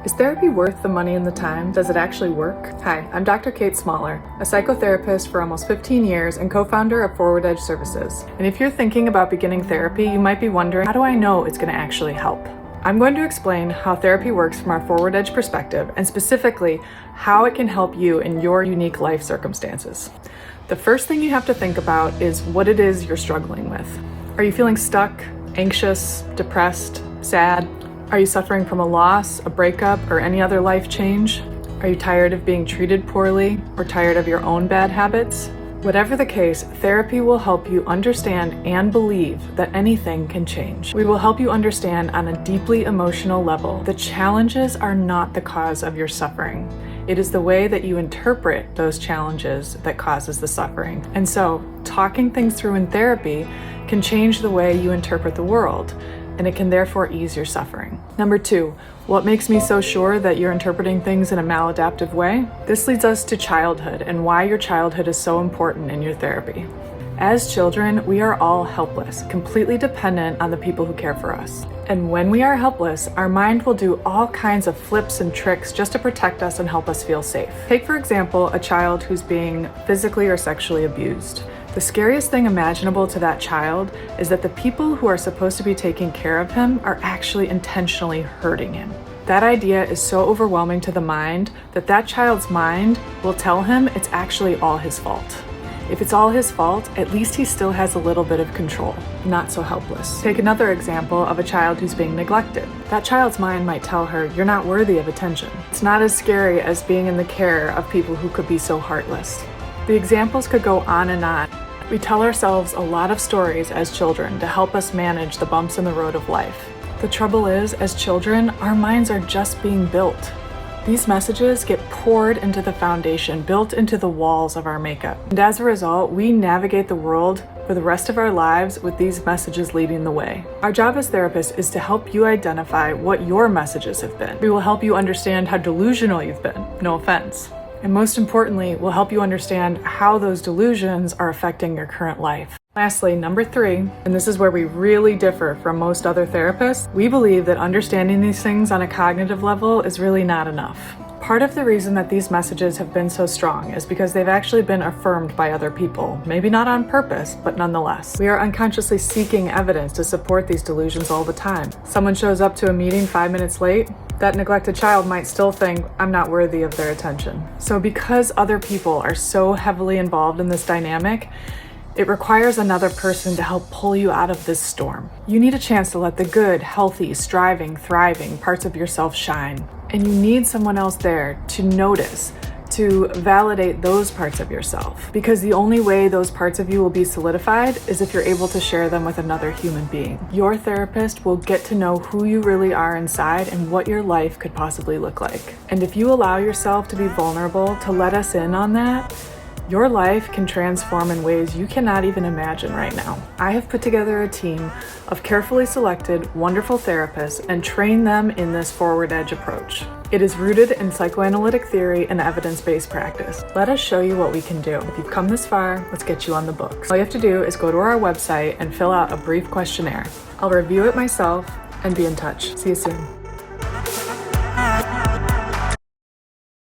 Is therapy worth the money and the time? Does it actually work? Hi, I'm Dr. Kate Smaller, a psychotherapist for almost 15 years and co-founder of Forward Edge Services. And if you're thinking about beginning therapy, you might be wondering, how do I know it's going to actually help? I'm going to explain how therapy works from our Forward Edge perspective, and specifically how it can help you in your unique life circumstances. The first thing you have to think about is what it is you're struggling with. Are you feeling stuck, anxious, depressed, sad? Are you suffering from a loss, a breakup, or any other life change? Are you tired of being treated poorly or tired of your own bad habits? Whatever the case, therapy will help you understand and believe that anything can change. We will help you understand on a deeply emotional level the challenges are not the cause of your suffering. It is the way that you interpret those challenges that causes the suffering. And so, talking things through in therapy can change the way you interpret the world, and it can therefore ease your suffering. Number 2, what makes me so sure that you're interpreting things in a maladaptive way? This leads us to childhood and why your childhood is so important in your therapy. As children, we are all helpless, completely dependent on the people who care for us. And when we are helpless, our mind will do all kinds of flips and tricks just to protect us and help us feel safe. Take, for example, a child who's being physically or sexually abused. The scariest thing imaginable to that child is that the people who are supposed to be taking care of him are actually intentionally hurting him. That idea is so overwhelming to the mind that that child's mind will tell him it's actually all his fault. If it's all his fault, at least he still has a little bit of control, not so helpless. Take another example of a child who's being neglected. That child's mind might tell her, you're not worthy of attention. It's not as scary as being in the care of people who could be so heartless. The examples could go on and on. We tell ourselves a lot of stories as children to help us manage the bumps in the road of life. The trouble is, as children, our minds are just being built. These messages get poured into the foundation, built into the walls of our makeup. And as a result, we navigate the world for the rest of our lives with these messages leading the way. Our job as therapists is to help you identify what your messages have been. We will help you understand how delusional you've been, no offense. And most importantly, we'll help you understand how those delusions are affecting your current life. Lastly, number 3, and this is where we really differ from most other therapists, we believe that understanding these things on a cognitive level is really not enough. Part of the reason that these messages have been so strong is because they've actually been affirmed by other people. Maybe not on purpose, but nonetheless. We are unconsciously seeking evidence to support these delusions all the time. Someone shows up to a meeting 5 minutes late, that neglected child might still think, I'm not worthy of their attention. So because other people are so heavily involved in this dynamic, it requires another person to help pull you out of this storm. You need a chance to let the good, healthy, striving, thriving parts of yourself shine. And you need someone else there to notice, to validate those parts of yourself. Because the only way those parts of you will be solidified is if you're able to share them with another human being. Your therapist will get to know who you really are inside and what your life could possibly look like. And if you allow yourself to be vulnerable, to let us in on that, your life can transform in ways you cannot even imagine right now. I have put together a team of carefully selected, wonderful therapists and trained them in this Forward Edge approach. It is rooted in psychoanalytic theory and evidence-based practice. Let us show you what we can do. If you've come this far, let's get you on the books. All you have to do is go to our website and fill out a brief questionnaire. I'll review it myself and be in touch. See you soon.